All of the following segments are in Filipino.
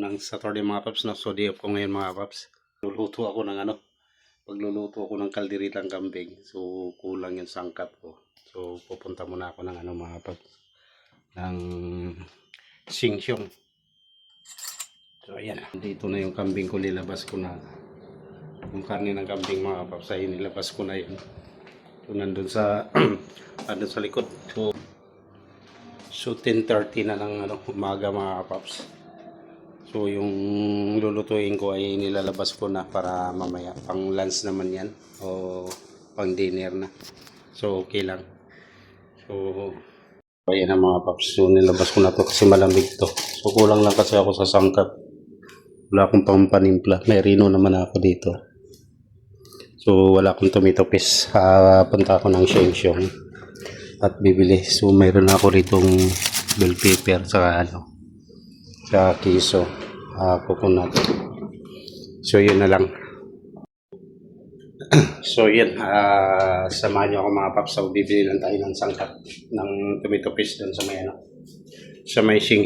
ng Saturday mga paps, no? So day off ko ngayon mga paps. Luluto ako ng pagluluto ako ng kalderitang kambing. So kulang yung sangkap ko. So pupunta muna ako ng mga paps, ng singsyong. So ayan, dito na yung kambing ko, nilabas ko na. Yung karne ng kambing mga paps ay nilabas ko na yun. So nandun sa nandun sa likod. So 10:30 na lang umaga mga paps. So yung lulutuin ko ay nilalabas ko na para mamaya pang lunch naman yan o pang dinner na. So okay lang. So ayan na mga paps. So nilabas ko na to kasi malamig to. So kulang lang kasi ako sa sangkap. Wala akong pampanimpla. May rino naman ako dito. So wala akong tomato paste. Punta ako ng Sheng at bibili. So mayroon ako ritong bell pepper sa sa kiso, coconut. So yun na lang. So yun, samahan nyo ako mga paps. So bibili lang tayo ng sangkap ng tomato paste doon sa may sa may Sheng.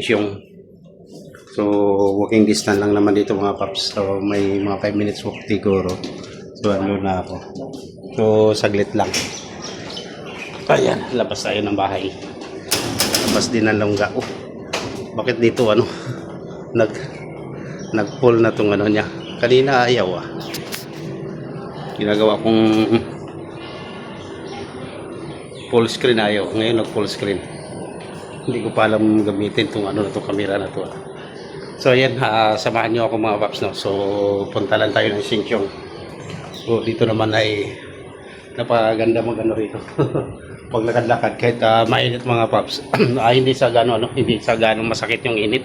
So walking distance lang naman dito mga paps. So may mga 5 minutes walk siguro. So ano na ako. So saglit lang. Ayan, labas tayo ng bahay. Labas din ng longga. Bakit dito nag-pull na tong niya. Kanina ayaw Ginagawa kong full screen, ayaw. Ngayon nag full screen. Hindi ko pa alam gamitin tong na to, camera na to. So ayan, samahan niyo ako mga paps, no. So punta lang tayo ng Sheng. So dito naman ay napakaganda rito. Paglakad-lakad kahit mainit mga paps. Hindi sa ganong masakit yung init.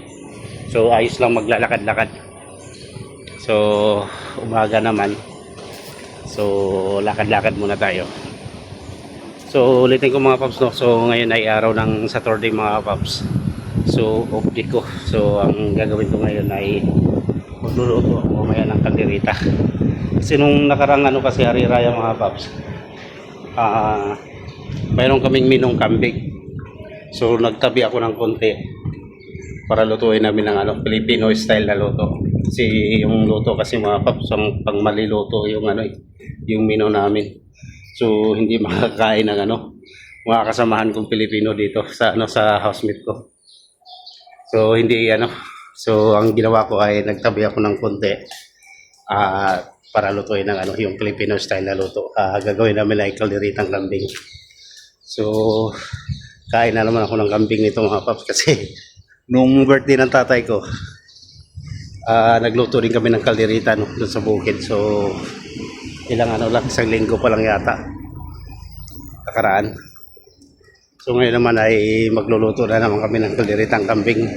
So ayos lang maglalakad-lakad. So umaga naman. So lakad-lakad muna tayo. So ulitin ko mga paps, no. So ngayon ay araw ng Saturday mga paps. So off day ko. So ang gagawin ko ngayon ay magluluto ako mamaya ng kalderita. Kasi nung nakarang kasi hari raya mga paps, mayroon kaming minong kambing. So nagtabi ako ng konti para lutuin namin ng Filipino style na luto. Kasi yung luto kasi mga paps, ang pang maliluto yung yung mino namin. So hindi makakain ng mga kasamahan kong Pilipino dito sa sa housemate ko. So hindi So ang ginawa ko ay nagtabi ako ng konti para lutuin ng yung Filipino style na luto. Gagawin namin ay kalderitang kambing. So kain na naman ako ng kambing nito mga paps kasi nung birthday ng tatay ko, nagluto din kami ng kalderita doon sa bukid. So ilang lang, isang linggo pa lang yata nakaraan. So ngayon naman ay magluluto na naman kami ng kalderitang kambing.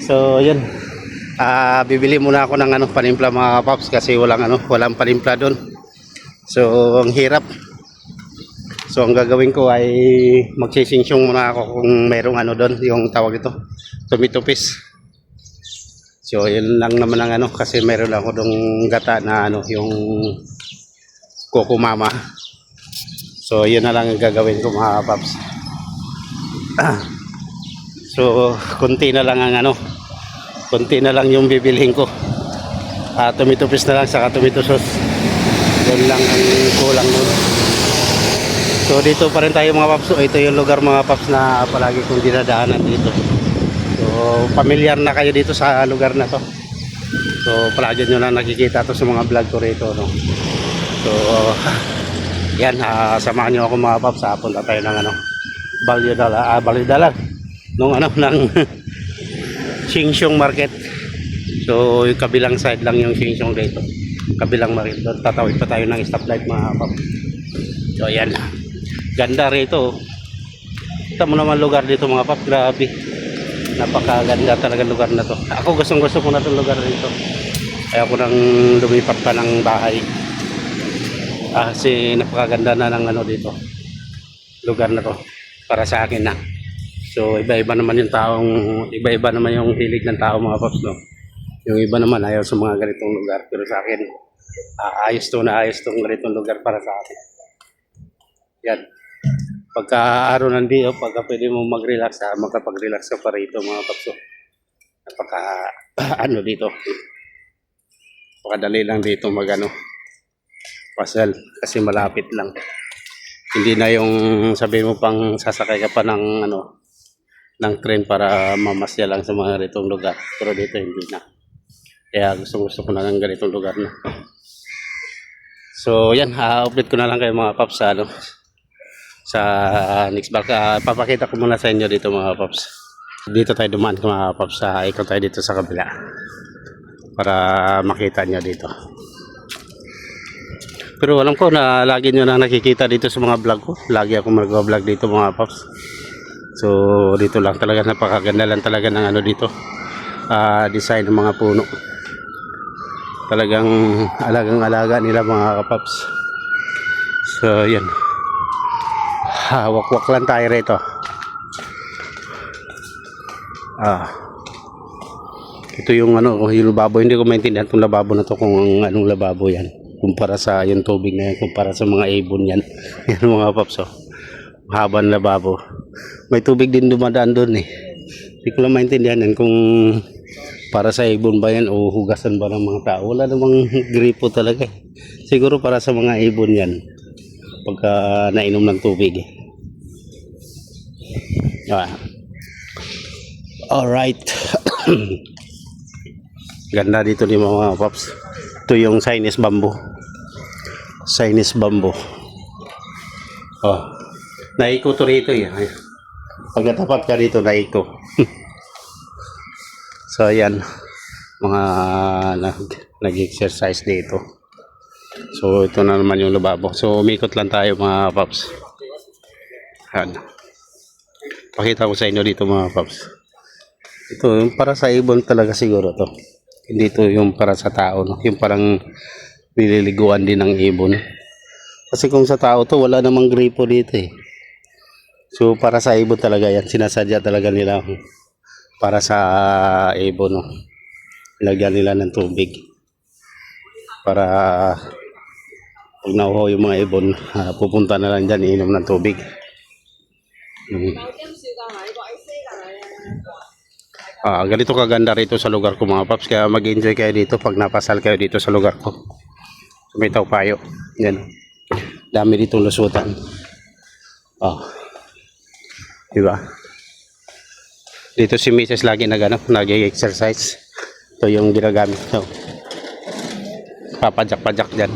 So yun, bibili muna ako ng panimpla mga paps kasi walang panimpla doon. So ang hirap. So ang gagawin ko ay magsisingsyong muna ako kung mayroong doon, yung tawag ito, tomato paste. So yun lang naman ang kasi mayroon ako dong gata na yung Coco Mama. So yun na lang ang gagawin ko mga paps. So konti na lang ang konti na lang yung bibilhin ko. Tomato paste na lang saka tomato sauce. Yun lang ang kulang nun. So dito pa rin tayo mga paps. So ito yung lugar mga paps na palagi kong dinadaanan dito. So familiar na kayo dito sa lugar na to. So palagi nyo na nakikita to sa mga vlog ko rito, no? So yan, samahan nyo ako mga paps. Punta tayo ng Balyodala nung ng Sheng Market. So yung kabilang side lang yung Sheng dito. Kabilang market. Tatawid pa tayo ng stoplight mga paps. So yan, ganda rito. Kita mo naman lugar dito mga paps, grabe. Napakaganda talaga lugar na to. Ako gusto ko na itong lugar dito. Kaya ako nang lumipat pa ng bahay. Kasi napakaganda na ng dito. Lugar na to para sa akin na. So iba-iba naman yung hilig ng tao mga paps, no. Yung iba naman ayaw sa mga ganitong lugar, pero sa akin ayos tong ganitong lugar para sa akin. Yan. Pagka araw ng day, pagka pwede mo mag-relax, makapag-relax ka pa rito mga paps. Napaka ano dito. Pakadali lang dito magano pasal kasi malapit lang. Hindi na yung sabi mo pang sasakay ka pa ng ano ng train para mamasya lang sa mga ganitong lugar. Pero dito hindi na. Kaya gusto ko na ng ganitong lugar na. So yan, update ko na lang kayo mga paps sa ano sa next vlog. Papakita ko muna sa inyo dito mga paps. Dito tayo dumaan mga paps, ikot tayo dito sa kabila para makita nyo dito. Pero alam ko na lagi nyo na nakikita dito sa mga vlog ko. Lagi ako mag-vlog dito mga paps. So dito lang talaga, napakaganda lang talaga ng ano dito, design ng mga puno. Talagang alagang-alaga nila mga kapaps. So yan, wakwak lang tayo rito. Ito yung ano, yung lababo. Hindi ko maintindihan itong lababo na to kung anong lababo yan kumpara sa yung tubig na yan, kumpara sa mga ibon yan. Yan mga paps, oh. Mahabang lababo. May tubig din dumadaan doon eh. Hindi ko lang maintindihan yan kung para sa ibon ba yan o hugasan ba ng mga tao. Wala namang gripo talaga eh. Siguro para sa mga ibon yan pagka nainom ng tubig eh. Alright. Ganda dito ni mga paps. Ito yung Chinese bamboo. Chinese bamboo. Naiko to rito eh. Pagkatapat ka dito, naiko. So ayan, mga nag-exercise dito. So ito na naman yung lababo. So umikot lang tayo mga paps. Ayan. Pakita ko sa inyo dito mga paps. Ito yung para sa ibon talaga siguro to. Hindi to yung para sa tao, no? Yung parang nililiguan din ng ibon. Kasi kung sa tao to, wala namang gripo dito eh. So para sa ibon talaga yan. Sinasadya talaga nila para sa ibon, no? Ilagyan nila ng tubig para pag nauho yung mga ibon, pupunta na lang dyan, iinom ng tubig. Ganito kaganda rito sa lugar ko mga paps, kaya mag-enjoy kayo dito pag napasal kayo dito sa lugar ko. May Tawpayo yan, dami ditong lusutan. Diba? Dito si Mrs. lagi nag-exercise. Ito yung ginagamit. So, papadyak-padyak dyan.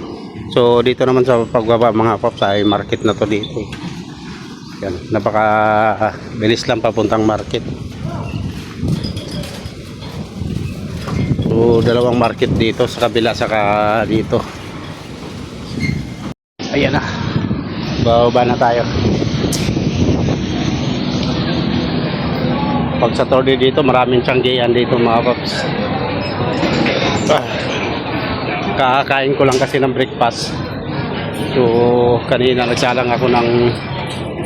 So dito naman sa pagbaba mga paps ay market na to dito. Yan, napaka bilis lang papuntang market. So dalawang market dito sa kabila saka dito. Ayan na. Bababa na tayo. Pag sa Torde dito, maraming tiyanggian dito mga paps. Kakain ko lang kasi ng breakfast. So kanina nagsalang ako ng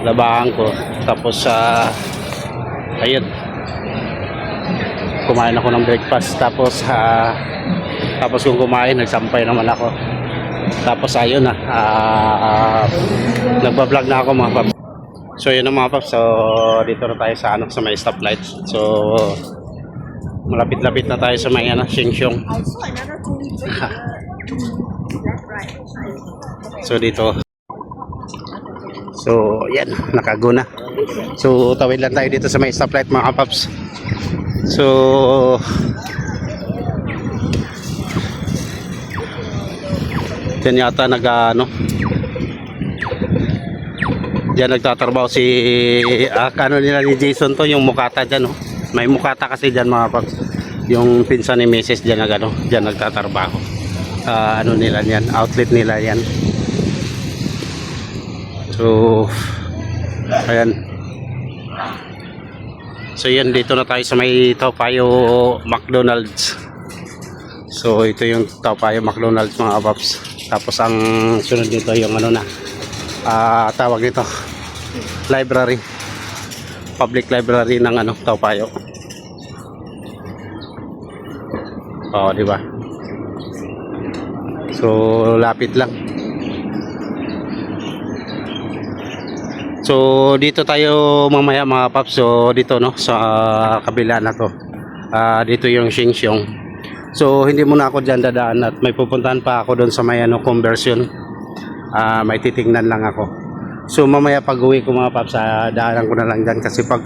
labahan ko. Tapos ayun, kumain ako ng breakfast. Tapos kung kumain, nagsampay naman ako. Tapos ayun na, nagbablog na ako mga paps. So yun na mga paps, so dito na tayo sa sa may stoplight. So malapit-lapit na tayo sa may Shengxiong. So dito. So yan, nakago na. So tawid lang tayo dito sa may stoplight mga paps. So dyan yata diyan nagtatrabaho si nila ni Jason to, yung mukata dyan, no? May mukata kasi dyan mga paps, yung pinsan ni Mrs. dyan dyan nagtatrabaho. Nila yan, outlet nila yan. So ayan, so yan, dito na tayo sa may Tawpayo McDonald's. So ito yung Tawpayo McDonald's mga paps. Tapos ang sunod dito yung tawag nito, library, public library ng Tawpayo. Di ba? So lapit lang. So dito tayo mamaya mga paps. So dito sa kabila na to, Dito yung Shengxiong. So hindi muna ako dyan dadaan at may pupuntahan pa ako doon sa may ano, conversion. May titingnan lang ako. So mamaya pag uwi ko mga paps, daanan ko na lang dyan kasi pag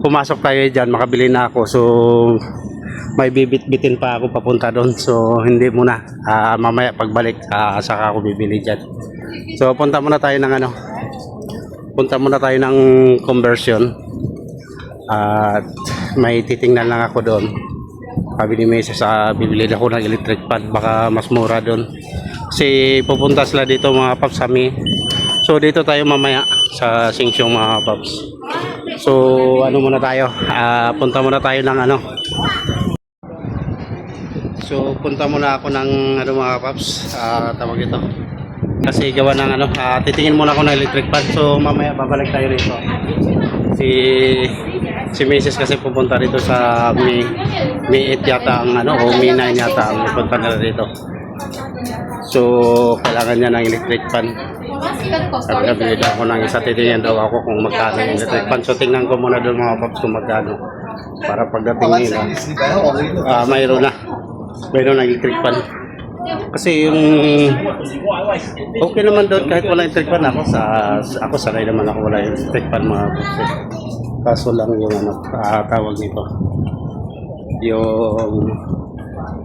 pumasok tayo dyan makabili na ako. So may bibit-bitin pa ako papunta doon. So hindi muna, mamaya pagbalik saka ako bibili dyan. So punta muna tayo ng ano, punta muna tayo ng conversion. At may titingnan lang ako doon. Sabi ni Mesa bibili ako ng electric fan, baka mas mura doon. Kasi pupunta sila dito mga paps kami. So dito tayo mamaya sa Shengxiong mga paps. So ano muna tayo, punta muna tayo ng ano. So punta muna ako ng ano mga paps, tawag ito. Kasi gawa ng ano, titingin muna ako ng electric fan. So mamaya babalik tayo rito. Si Mrs. kasi pupunta rito sa May 8 yata ang ano, o May 9 yata ang pupunta nila dito. So kailangan niya ng electric fan. Sabi na bilhin ako ng isa, titingnan daw ako kung magkano yung electric fan. So tingnan ko muna doon mga paps kung magkano. Para pagdating nila, mayroon na electric fan. Kasi yung okay naman doon kahit wala electric fan, ako sanay naman ako wala electric fan mga paps. Kaso lang yung ano, tawag nito, yung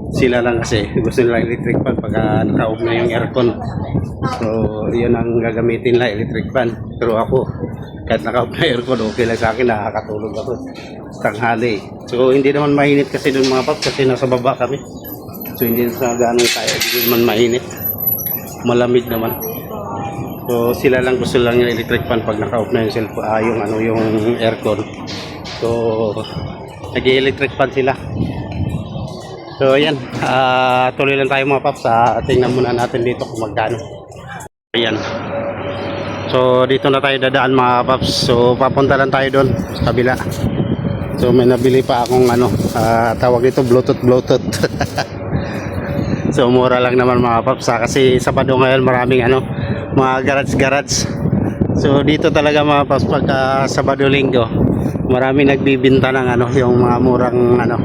sila lang kasi gusto nila electric fan pag naka-off na yung aircon. So yun ang gagamitin nila, electric fan. Pero ako kahit naka-off na aircon, okay lang sa akin, nakakatulog ako tanghali. So hindi naman mainit kasi doon mga paps kasi nasa baba kami. So hindi na gaano tayo, hindi naman mainit, malamig naman. So sila lang gusto lang yung electric fan pag naka-off na yung yung ano, yung aircon. So nag-electric fan sila. So ayan, tuloy lang tayo mga paps. Tingnan muna natin dito kung magkano. Ayan. So dito na tayo dadaan mga paps. So papunta lang tayo doon sa kabila. So may nabili pa akong ano, tawag ito Bluetooth. So mura lang naman mga paps, kasi Sabado ngayon maraming ano, mga garage. So dito talaga mga paps pag Sabado Linggo, maraming nagbibinta ng ano, yung mga murang ano,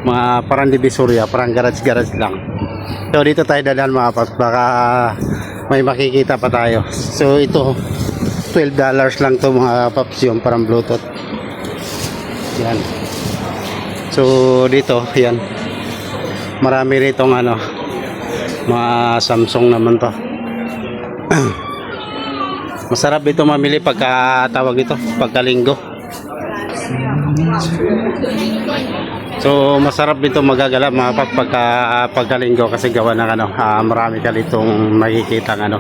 mga parang divisoria, parang garage lang. So dito tayo dadaan mga paps, baka may makikita pa tayo. So ito $12 lang to mga paps, yung parang Bluetooth. Yan. So dito, yan. Marami rito ng ano, mga Samsung naman to. Masarap ito mamili pagka tawag ito, pagkalinggo. So masarap dito magagala mga pagkalinggo kasi gawa ng ano, marami ka ditong makikita ng ano,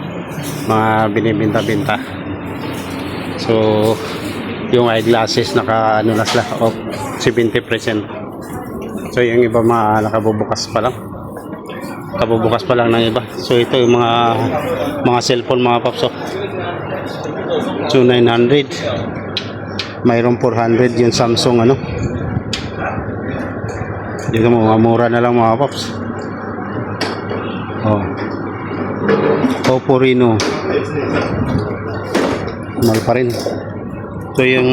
mga binibinta-binta. So yung eyeglasses naka ano na sila, off 70%. So yung iba mga nakabubukas pa lang. Kabubukas pa lang ng iba. So ito yung mga cellphone mga paps. So 900. Mayroon 400 yung Samsung ano. Dito mo mura na lang mga paps. Oh. Oppo Reno. Mahal pa rin. So yung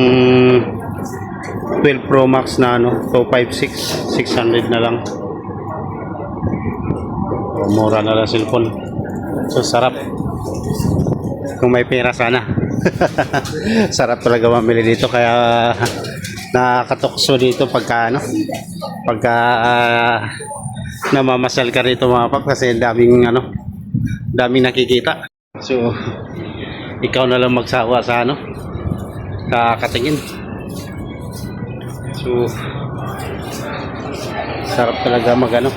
12 Pro Max na ano, 256, 600 na lang. Mura na lang cellphone. So sarap. Kung may pera sana. Sarap talaga mamili dito, kaya nakakatokso dito pagka ano, pagka namamasal ka rito mga pap, kasi daming ano, daming nakikita. So ikaw na lang magsawa sa ano, sa katingin. So sarap talaga magano,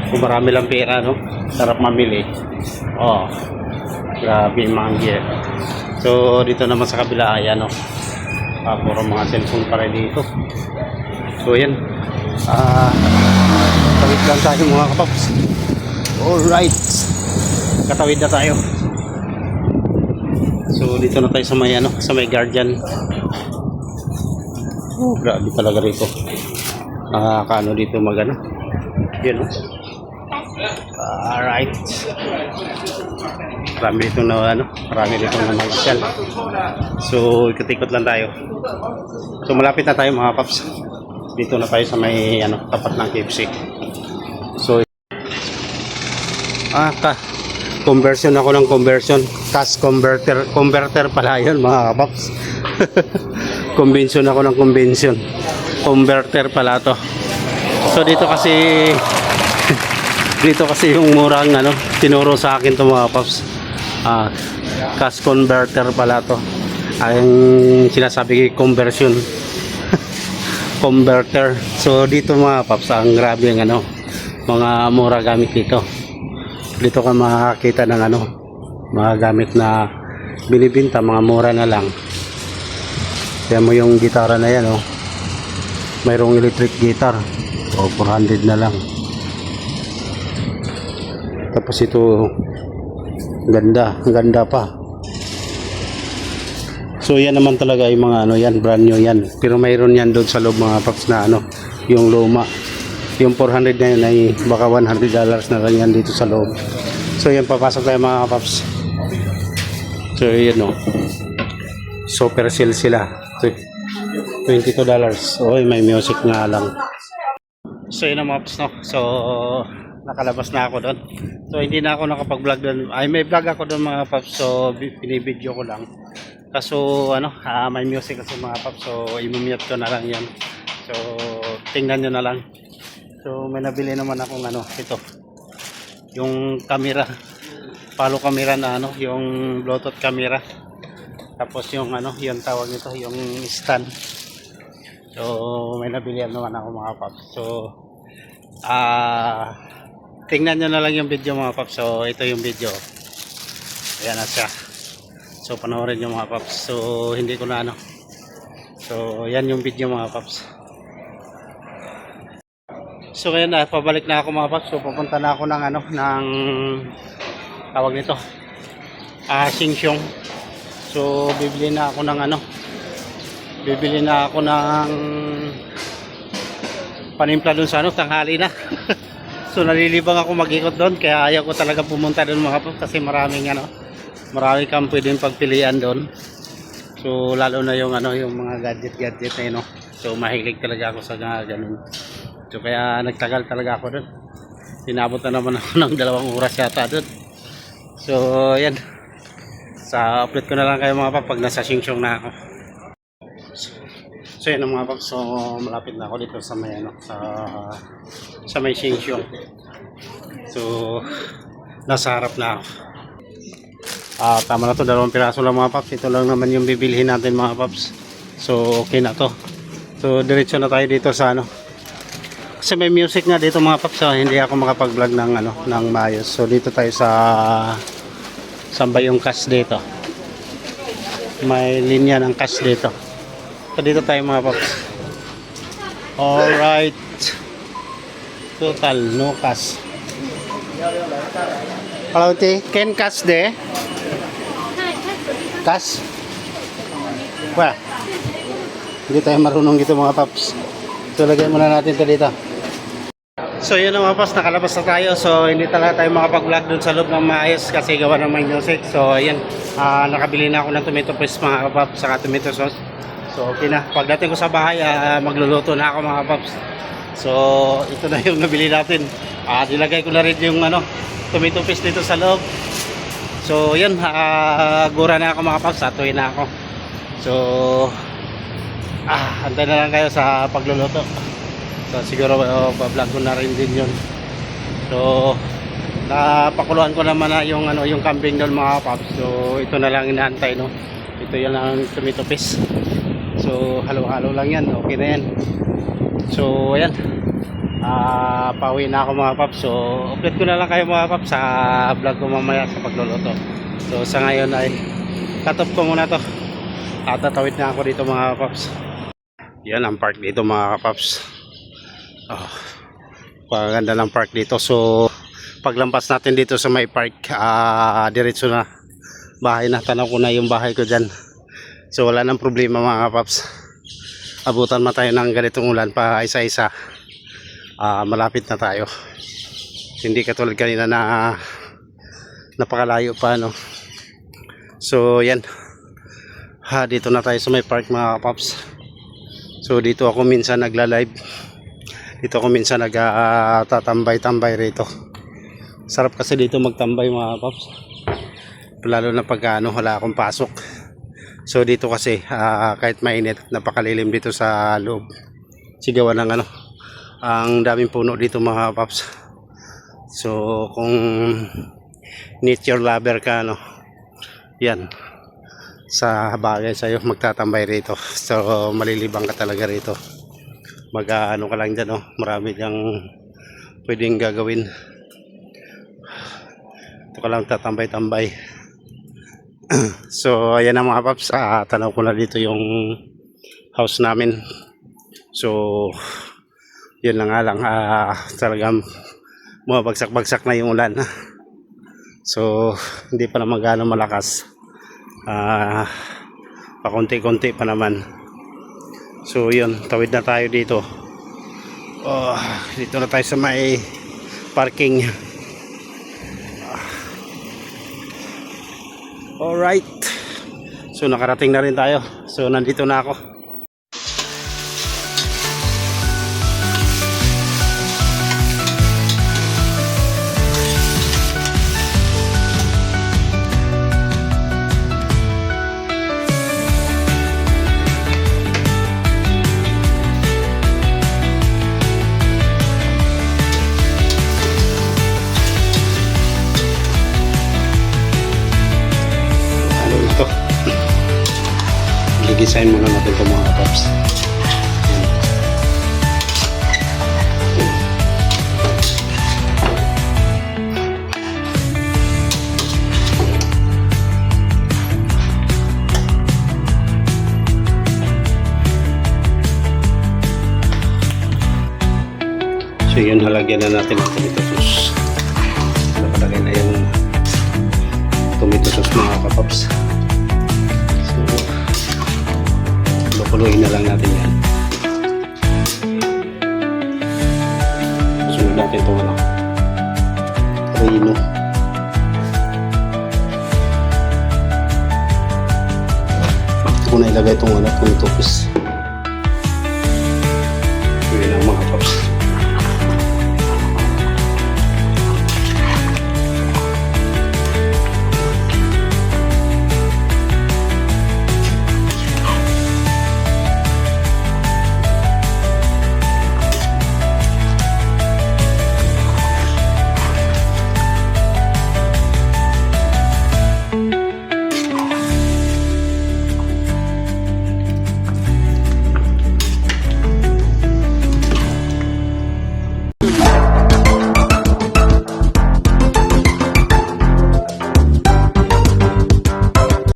kung marami lang pera no, sarap mamili. Oh, grabe mangge. So dito naman sa kabila ayan no, puro mga cellphone pa rin dito. So yan, tawid lang tayo mga kapaps. Alright, katawid na tayo. So dito na tayo sa may ano, sa may Guardian. Oh, grabe talaga rito. Nakakaano dito magano. Yan oh. Alright. Marami dito na ano, marami dito na mag-sell. So ikot-ikot lang tayo. So malapit na tayo mga paps. dito na tayo sa may tapat ng KFC. So conversion ako ng conversion, cash converter pala yun mga kapaps. Convention ako ng convention, converter pala to. So dito kasi dito kasi yung murang tinuro sa akin to mga kapaps. Cash converter pala to, ang sinasabi conversion. Converter. So dito mga kapaps, ang grabe ang mga mura gamit dito. Dito ka makakita ng mga gamit na binibinta, mga mura na lang. Kaya mo yung gitara na yan, mayroong electric guitar, 400 na lang. Tapos ito, ganda pa. So yan naman talaga yung mga yan, brand new yan. Pero mayroon yan doon sa loob mga paps na yung luma. Yung 400 na yun ay baka $100 na lang yan dito sa loob. So yan, papasok tayo mga paps. So yan super sale sila. $22. Oy, may music nga lang. So yun mga paps So nakalabas na ako doon. So hindi na ako nakapag-vlog doon. Ay, may vlog ako doon mga paps. So binibideo ko lang. Kaso may music kasi mga paps. So i-mute ko na lang yan. So tingnan nyo na lang. So may nabili naman akong ito. Yung camera. Palo camera na yung Bluetooth camera. Tapos yung yung tawag nito, yung stand. So may nabili naman ako mga paps. So tingnan nyo na lang yung video mga paps. So ito yung video. Ayan na siya. So panoorin nyo mga paps. So hindi ko na So yan yung video mga paps. So ngayon pabalik na ako mga paps. So pupunta na ako ng ng tawag nito, Sheng-Siong. So bibili na ako ng bibili na ako ng panimpla doon sa tanghali na. So nalilibang ako mag-ikot doon, kaya ayaw ko talaga pumunta doon mga paps kasi marami kang pwedeng pagpilian doon. So lalo na yung yung mga gadget na So mahilig talaga ako sa ganun. So kaya nagtagal talaga ako doon. Inabot na naman ako ng 2 oras yata doon. So yan. Sa upload ko na lang kayo mga paps pag nasa Sheng-Siong na ako. So yan mga paps. So malapit na ako dito sa may sa may Sheng-Siong. So nasa harap na ako. Tama na to, 2 piraso lang mga paps. Ito lang naman yung bibilhin natin mga paps. So okay na to. So diretso na tayo dito sa kasi may music nga dito mga paps. So hindi ako makapag-vlog ng maayos. So dito tayo sa samba yung cash dito. May linya ng cash dito. So dito tayo mga paps. Alright. Total no cash. Hello te, can cash de? Cash? Wala. Hindi tayo marunong dito mga paps. So lagyan muna natin ito dito. So yun na mga paps, nakalabas na tayo. So hindi talaga tayo makapag-vlog dun sa loob ng maayos kasi gawa ng may music. So ayan, nakabili na ako ng tomato paste mga paps, saka tomato sauce. So okay na. Pagdating ko sa bahay, magluluto na ako mga paps. So ito na yung nabili natin. Nilagay ko na rin yung tomato paste dito sa loob. So yun, gura na ako mga paps, atuin na ako. So antay na lang kayo sa pagluluto. So siguro pa-vlog ko na rin din yun. So napakuluan ko naman na yung yung kambing doon mga paps. So ito na lang inaantay Ito yan ang tomato paste. So halo-halo lang yan, okay na yan. So ayan, pauwi na ako mga paps. So update ko na lang kayo mga paps sa vlog ko mamaya sa pagluluto. So sa ngayon ay cut off ko muna to. Tatawid na ako dito mga paps. Yan ang park dito mga paps. Paganda ng park dito. So paglampas natin dito sa may park, diretso na bahay na. Tanaw ko na yung bahay ko dyan. So wala nang problema mga paps. Abutan ma tayo ng ganitong ulan pa isa-isa. Malapit na tayo. Hindi katulad kanina na napakalayo pa So yan, dito na tayo sa may park mga paps. So dito ako minsan nagla-live. Dito ako minsan nagtatambay-tambay rito. Sarap kasi dito magtambay mga paps. Lalo na pag wala akong pasok. So dito kasi kahit mainit, napakalilim dito sa loob. Sigawan ng ang daming puno dito mga paps. So kung nature lover ka yan sa bagay sa'yo magtatambay rito. So malilibang ka talaga rito. Mag ka lang dyan marami kang pwedeng gagawin. Ito ka lang tatambay-tambay. So ayan na mga paps, tanaw ko na dito yung house namin. So yun na nga lang, talagang bumabagsak-bagsak na yung ulan. So hindi pa naman gaano malakas, pakunti-kunti pa naman. So yun, tawid na tayo dito. Dito na tayo sa may parking. Alright, so nakarating na rin tayo. So nandito na ako. Gigisahin muna natin ito mga paps. So yun, halagyan na natin ang tomato sauce. Nakalagay na yung tomato sauce mga kapaps. Puluin na lang natin yan. Sunod natin itong rino. Bakit ko na ilagay itong tomato paste.